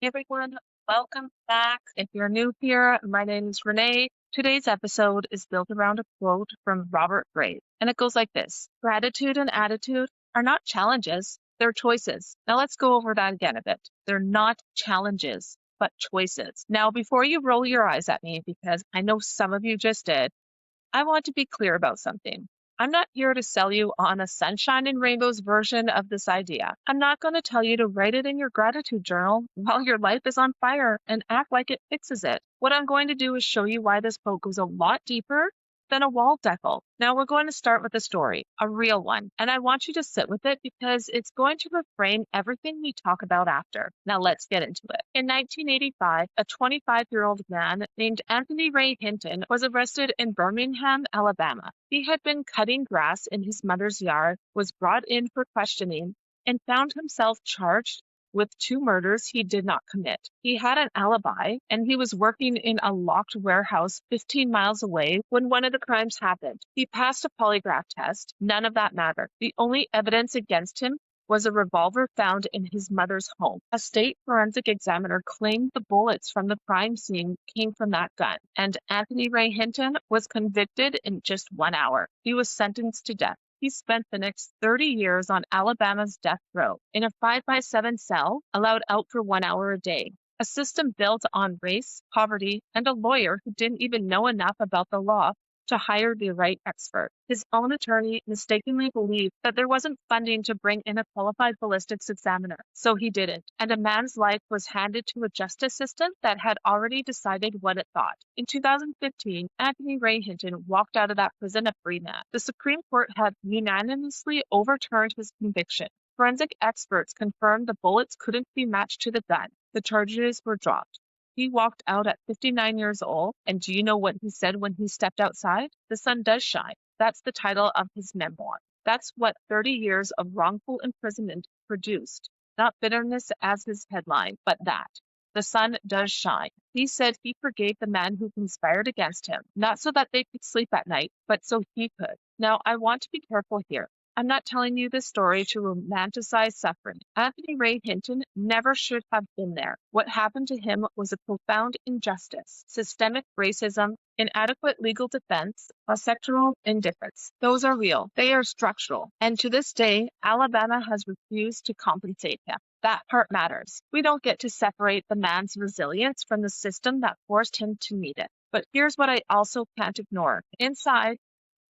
Hey everyone, welcome back. If you're new here, my name is Renee. Today's episode is built around a quote from Robert Braathe, and it goes like this: Gratitude and attitude are not challenges, they're choices. Now let's go over that again a bit. They're not challenges, but choices. Now, before you roll your eyes at me, because I know some of you just did, I want to be clear about something. I'm not here to sell you on a sunshine and rainbows version of this idea. I'm not going to tell you to write it in your gratitude journal while your life is on fire and act like it fixes it. What I'm going to do is show you why this quote goes a lot deeper than a wall decal. Now we're going to start with a story, a real one, and I want you to sit with it because it's going to reframe everything we talk about after. Now let's get into it. In 1985, a 25-year-old man named Anthony Ray Hinton was arrested in Birmingham, Alabama. He had been cutting grass in his mother's yard, was brought in for questioning, and found himself charged with two murders he did not commit. He had an alibi, and he was working in a locked warehouse 15 miles away when one of the crimes happened. He passed a polygraph test. None of that mattered. The only evidence against him was a revolver found in his mother's home. A state forensic examiner claimed the bullets from the crime scene came from that gun, and Anthony Ray Hinton was convicted in just 1 hour. He was sentenced to death. He spent the next 30 years on Alabama's death row in a 5-by-7 cell, allowed out for 1 hour a day. A system built on race, poverty, and a lawyer who didn't even know enough about the law to hire the right expert. His own attorney mistakenly believed that there wasn't funding to bring in a qualified ballistics examiner, so he didn't, and a man's life was handed to a justice system that had already decided what it thought. In 2015, Anthony Ray Hinton walked out of that prison a free man. The Supreme Court had unanimously overturned his conviction. Forensic experts confirmed the bullets couldn't be matched to the gun. The charges were dropped. He walked out at 59 years old, and do you know what he said when he stepped outside? The sun does shine. That's the title of his memoir. That's what 30 years of wrongful imprisonment produced. Not bitterness as his headline, but that. The sun does shine. He said he forgave the man who conspired against him, not so that they could sleep at night, but so he could. Now, I want to be careful here. I'm not telling you this story to romanticize suffering. Anthony Ray Hinton never should have been there. What happened to him was a profound injustice, systemic racism, inadequate legal defense, a sectoral indifference. Those are real. They are structural. And to this day, Alabama has refused to compensate him. That part matters. We don't get to separate the man's resilience from the system that forced him to meet it. But here's what I also can't ignore. Inside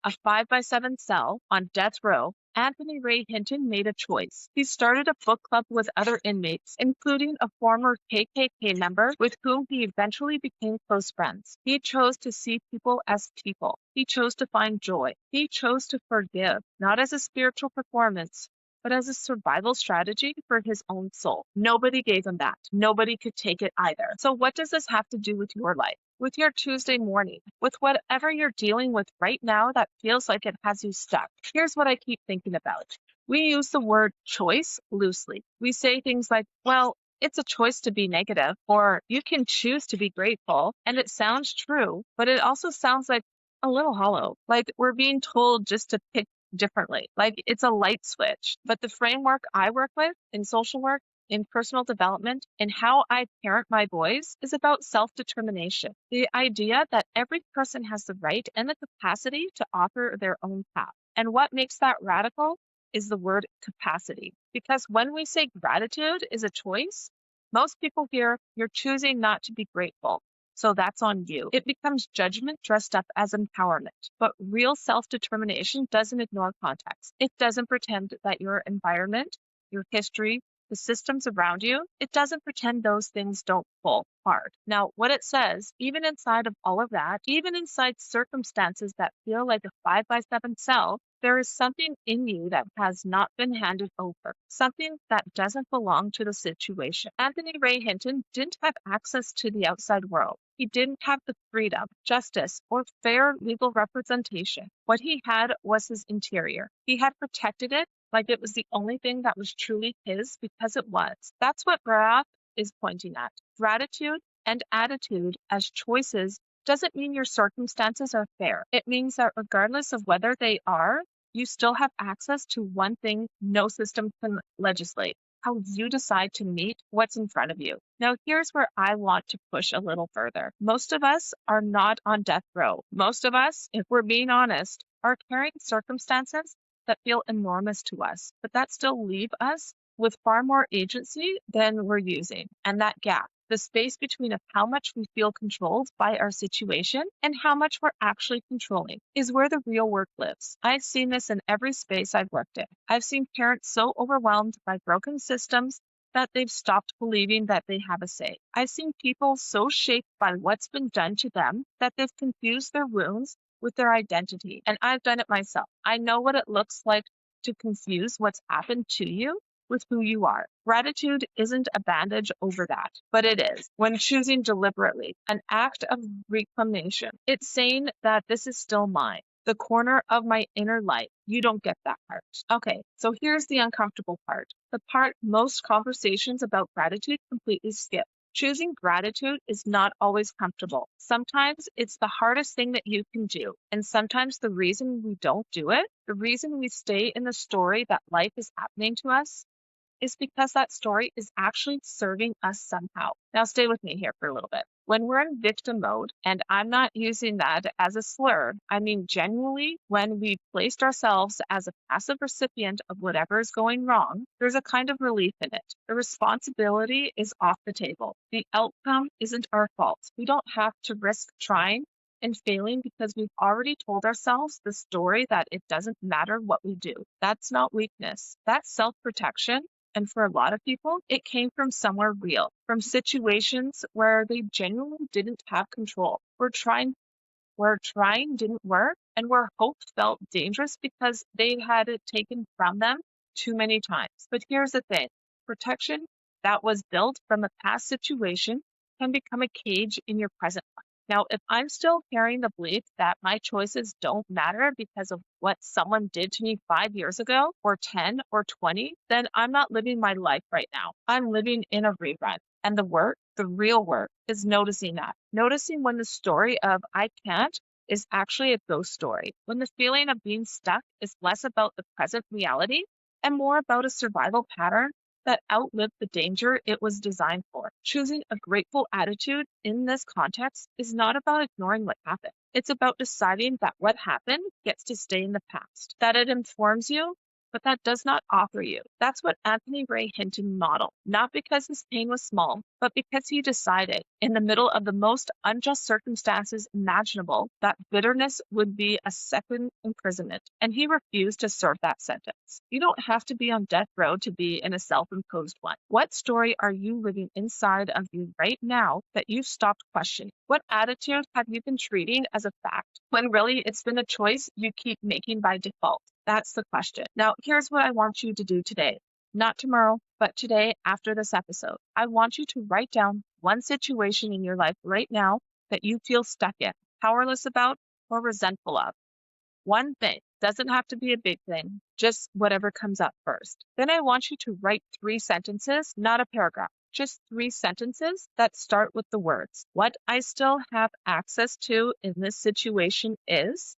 a 5-by-7 cell on death row, Anthony Ray Hinton made a choice. He started a book club with other inmates, including a former KKK member with whom he eventually became close friends. He chose to see people as people. He chose to find joy. He chose to forgive, not as a spiritual performance, but as a survival strategy for his own soul. Nobody gave him that. Nobody could take it either. So what does this have to do with your life? With your Tuesday morning, with whatever you're dealing with right now that feels like it has you stuck? Here's what I keep thinking about. We use the word choice loosely. We say things like, well, it's a choice to be negative, or you can choose to be grateful. And it sounds true, but it also sounds like a little hollow. Like we're being told just to pick differently. Like it's a light switch. But the framework I work with in social work, in personal development, and how I parent my boys is about self-determination. The idea that every person has the right and the capacity to author their own path. And what makes that radical is the word capacity. Because when we say gratitude is a choice, most people hear you're choosing not to be grateful. So that's on you. It becomes judgment dressed up as empowerment. But real self-determination doesn't ignore context. It doesn't pretend that your environment, your history, the systems around you, it doesn't pretend those things don't pull hard. Now, what it says, even inside of all of that, even inside circumstances that feel like a 5-by-7 cell, there is something in you that has not been handed over, something that doesn't belong to the situation. Anthony Ray Hinton didn't have access to the outside world. He didn't have the freedom, justice, or fair legal representation. What he had was his interior. He had protected it like it was the only thing that was truly his because it was. That's what Braathe is pointing at. Gratitude and attitude as choices doesn't mean your circumstances are fair. It means that regardless of whether they are, you still have access to one thing no system can legislate: how you decide to meet what's in front of you. Now, here's where I want to push a little further. Most of us are not on death row. Most of us, if we're being honest, are carrying circumstances that feel enormous to us, but that still leave us with far more agency than we're using. And that gap, the space between of how much we feel controlled by our situation and how much we're actually controlling, is where the real work lives. I've seen this in every space I've worked in. I've seen parents so overwhelmed by broken systems that they've stopped believing that they have a say. I've seen people so shaped by what's been done to them that they've confused their wounds with their identity. And I've done it myself. I know what it looks like to confuse what's happened to you with who you are. Gratitude isn't a bandage over that, but it is, when choosing deliberately, an act of reclamation. It's saying that this is still mine, the corner of my inner life. You don't get that part. Okay, so here's the uncomfortable part, the part most conversations about gratitude completely skip. Choosing gratitude is not always comfortable. Sometimes it's the hardest thing that you can do. And sometimes the reason we don't do it, the reason we stay in the story that life is happening to us, is because that story is actually serving us somehow. Now, stay with me here for a little bit. When we're in victim mode, and I'm not using that as a slur, I mean genuinely when we've placed ourselves as a passive recipient of whatever is going wrong, there's a kind of relief in it. The responsibility is off the table. The outcome isn't our fault. We don't have to risk trying and failing because we've already told ourselves the story that it doesn't matter what we do. That's not weakness. That's self-protection. And for a lot of people, it came from somewhere real, from situations where they genuinely didn't have control, where trying didn't work, and where hope felt dangerous because they had it taken from them too many times. But here's the thing, protection that was built from a past situation can become a cage in your present life. Now, if I'm still carrying the belief that my choices don't matter because of what someone did to me 5 years ago, or 10 or 20, then I'm not living my life right now. I'm living in a rerun. And the work, the real work, is noticing that. Noticing when the story of I can't is actually a ghost story. When the feeling of being stuck is less about the present reality and more about a survival pattern that outlived the danger it was designed for. Choosing a grateful attitude in this context is not about ignoring what happened. It's about deciding that what happened gets to stay in the past, that it informs you, but that does not author you. That's what Anthony Ray Hinton modeled, not because his pain was small, but because he decided, in the middle of the most unjust circumstances imaginable, that bitterness would be a second imprisonment, and he refused to serve that sentence. You don't have to be on death row to be in a self-imposed one. What story are you living inside of you right now that you've stopped questioning? What attitude have you been treating as a fact, when really it's been a choice you keep making by default? That's the question. Now, here's what I want you to do today. Not tomorrow, but today after this episode. I want you to write down one situation in your life right now that you feel stuck in, powerless about, or resentful of. One thing. Doesn't have to be a big thing, just whatever comes up first. Then I want you to write 3 sentences, not a paragraph, just 3 sentences that start with the words. What I still have access to in this situation is.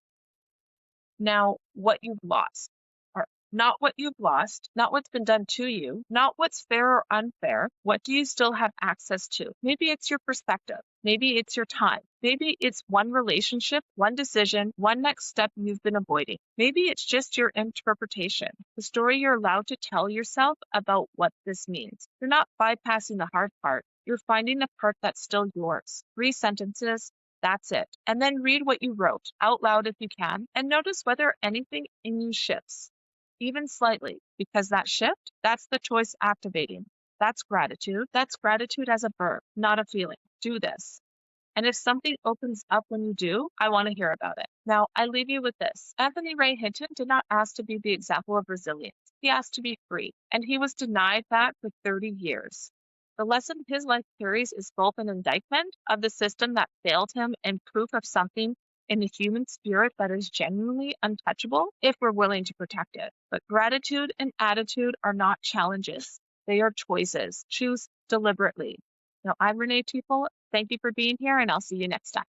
Now, what you've lost, or not what you've lost, not what's been done to you, not what's fair or unfair. What do you still have access to? Maybe it's your perspective. Maybe it's your time. Maybe it's one relationship, one decision, one next step you've been avoiding. Maybe it's just your interpretation, the story you're allowed to tell yourself about what this means. You're not bypassing the hard part. You're finding the part that's still yours. 3 sentences. That's it. And then read what you wrote out loud if you can, and notice whether anything in you shifts, even slightly, because that shift, that's the choice activating. That's gratitude. That's gratitude as a verb, not a feeling. Do this. And if something opens up when you do, I want to hear about it. Now, I leave you with this. Anthony Ray Hinton did not ask to be the example of resilience. He asked to be free, and he was denied that for 30 years. The lesson his life carries is both an indictment of the system that failed him and proof of something in the human spirit that is genuinely untouchable if we're willing to protect it. But gratitude and attitude are not challenges. They are choices. Choose deliberately. Now, I'm Renee Teeple. Thank you for being here, and I'll see you next time.